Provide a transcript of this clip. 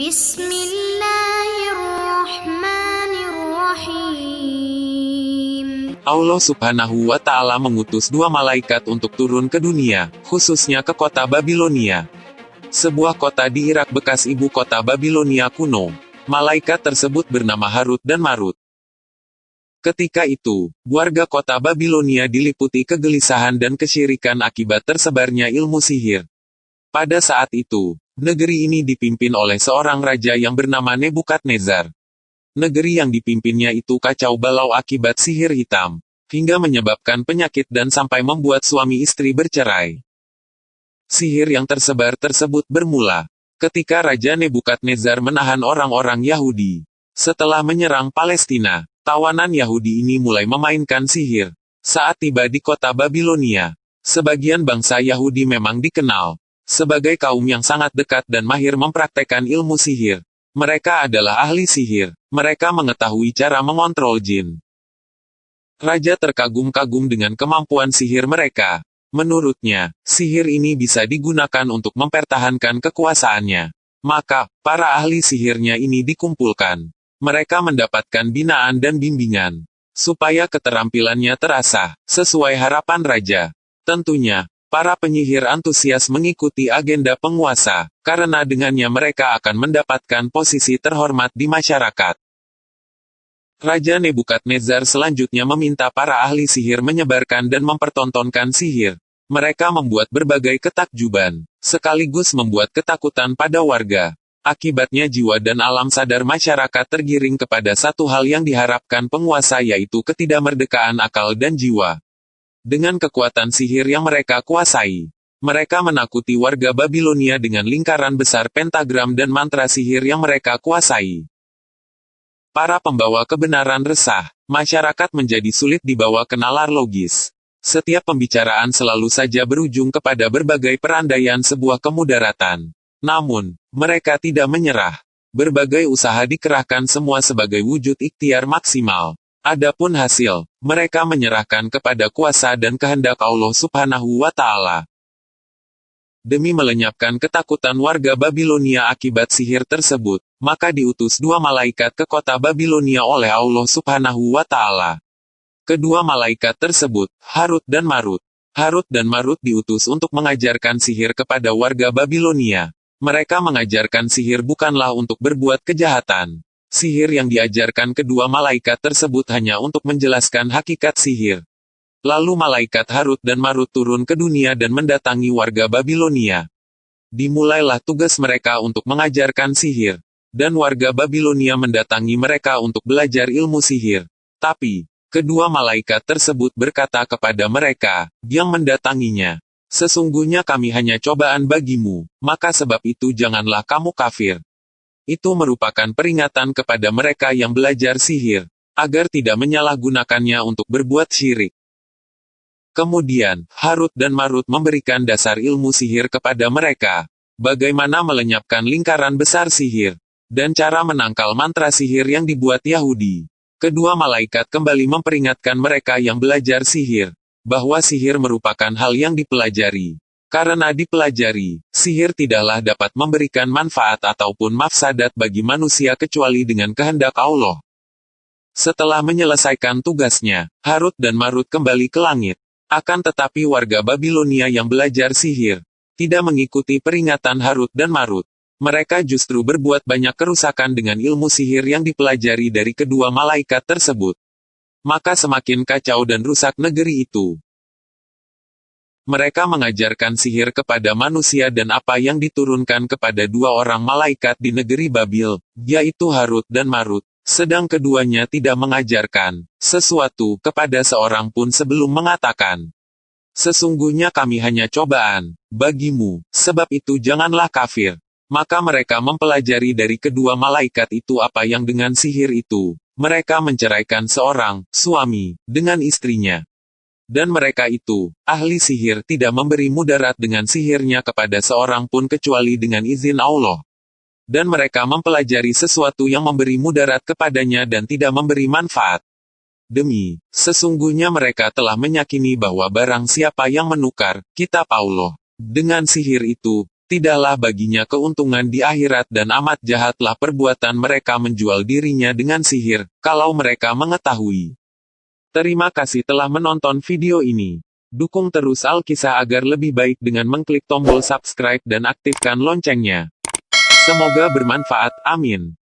Bismillahirrahmanirrahim. Allah Subhanahu wa Ta'ala mengutus 2 malaikat untuk turun ke dunia, khususnya ke kota Babilonia. Sebuah kota di Irak bekas ibu kota Babilonia kuno. Malaikat tersebut bernama Harut dan Marut. Ketika itu, warga kota Babilonia diliputi kegelisahan dan kesyirikan akibat tersebarnya ilmu sihir. Pada saat itu, negeri ini dipimpin oleh seorang raja yang bernama Nebukadnezar. Negeri yang dipimpinnya itu kacau balau akibat sihir hitam, hingga menyebabkan penyakit dan sampai membuat suami istri bercerai. Sihir yang tersebar tersebut bermula ketika Raja Nebukadnezar menahan orang-orang Yahudi. Setelah menyerang Palestina, tawanan Yahudi ini mulai memainkan sihir. Saat tiba di kota Babilonia, sebagian bangsa Yahudi memang dikenal sebagai kaum yang sangat dekat dan mahir mempraktekkan ilmu sihir. Mereka adalah ahli sihir. Mereka mengetahui cara mengontrol jin. Raja terkagum-kagum dengan kemampuan sihir mereka. Menurutnya, sihir ini bisa digunakan untuk mempertahankan kekuasaannya. Maka, para ahli sihirnya ini dikumpulkan. Mereka mendapatkan binaan dan bimbingan, supaya keterampilannya terasah, sesuai harapan raja. Tentunya, para penyihir antusias mengikuti agenda penguasa, karena dengannya mereka akan mendapatkan posisi terhormat di masyarakat. Raja Nebukadnezar selanjutnya meminta para ahli sihir menyebarkan dan mempertontonkan sihir. Mereka membuat berbagai ketakjuban, sekaligus membuat ketakutan pada warga. Akibatnya jiwa dan alam sadar masyarakat tergiring kepada satu hal yang diharapkan penguasa, yaitu ketidakmerdekaan akal dan jiwa. Dengan kekuatan sihir yang mereka kuasai, mereka menakuti warga Babilonia dengan lingkaran besar pentagram dan mantra sihir yang mereka kuasai. Para pembawa kebenaran resah, masyarakat menjadi sulit dibawa ke nalar logis. Setiap pembicaraan selalu saja berujung kepada berbagai perandaian sebuah kemudaratan. Namun, mereka tidak menyerah. Berbagai usaha dikerahkan semua sebagai wujud ikhtiar maksimal. Adapun hasil, mereka menyerahkan kepada kuasa dan kehendak Allah Subhanahu wa Ta'ala. Demi melenyapkan ketakutan warga Babilonia akibat sihir tersebut, maka diutus 2 malaikat ke kota Babilonia oleh Allah Subhanahu wa Ta'ala. Kedua malaikat tersebut, Harut dan Marut. Harut dan Marut diutus untuk mengajarkan sihir kepada warga Babilonia. Mereka mengajarkan sihir bukanlah untuk berbuat kejahatan. Sihir yang diajarkan kedua malaikat tersebut hanya untuk menjelaskan hakikat sihir. Lalu malaikat Harut dan Marut turun ke dunia dan mendatangi warga Babilonia. Dimulailah tugas mereka untuk mengajarkan sihir. Dan warga Babilonia mendatangi mereka untuk belajar ilmu sihir. Tapi, kedua malaikat tersebut berkata kepada mereka yang mendatanginya, "Sesungguhnya kami hanya cobaan bagimu, maka sebab itu janganlah kamu kafir." Itu merupakan peringatan kepada mereka yang belajar sihir, agar tidak menyalahgunakannya untuk berbuat syirik. Kemudian, Harut dan Marut memberikan dasar ilmu sihir kepada mereka, bagaimana melenyapkan lingkaran besar sihir, dan cara menangkal mantra sihir yang dibuat Yahudi. Kedua malaikat kembali memperingatkan mereka yang belajar sihir, bahwa sihir merupakan hal yang dipelajari. Karena dipelajari, sihir tidaklah dapat memberikan manfaat ataupun mafsadat bagi manusia kecuali dengan kehendak Allah. Setelah menyelesaikan tugasnya, Harut dan Marut kembali ke langit. Akan tetapi warga Babilonia yang belajar sihir, tidak mengikuti peringatan Harut dan Marut. Mereka justru berbuat banyak kerusakan dengan ilmu sihir yang dipelajari dari kedua malaikat tersebut. Maka semakin kacau dan rusak negeri itu. Mereka mengajarkan sihir kepada manusia dan apa yang diturunkan kepada 2 orang malaikat di negeri Babil, yaitu Harut dan Marut. Sedang keduanya tidak mengajarkan sesuatu kepada seorang pun sebelum mengatakan, "Sesungguhnya kami hanya cobaan bagimu, sebab itu janganlah kafir." Maka mereka mempelajari dari kedua malaikat itu apa yang dengan sihir itu. Mereka menceraikan seorang suami dengan istrinya. Dan mereka itu, ahli sihir, tidak memberi mudarat dengan sihirnya kepada seorang pun kecuali dengan izin Allah. Dan mereka mempelajari sesuatu yang memberi mudarat kepadanya dan tidak memberi manfaat. Sesungguhnya mereka telah meyakini bahwa barang siapa yang menukar kitab Allah dengan sihir itu, Tidaklah baginya keuntungan di akhirat dan amat jahatlah perbuatan mereka menjual dirinya dengan sihir, kalau mereka mengetahui. Terima kasih telah menonton video ini. Dukung terus Alkisah agar lebih baik dengan mengklik tombol subscribe dan aktifkan loncengnya. Semoga bermanfaat, amin.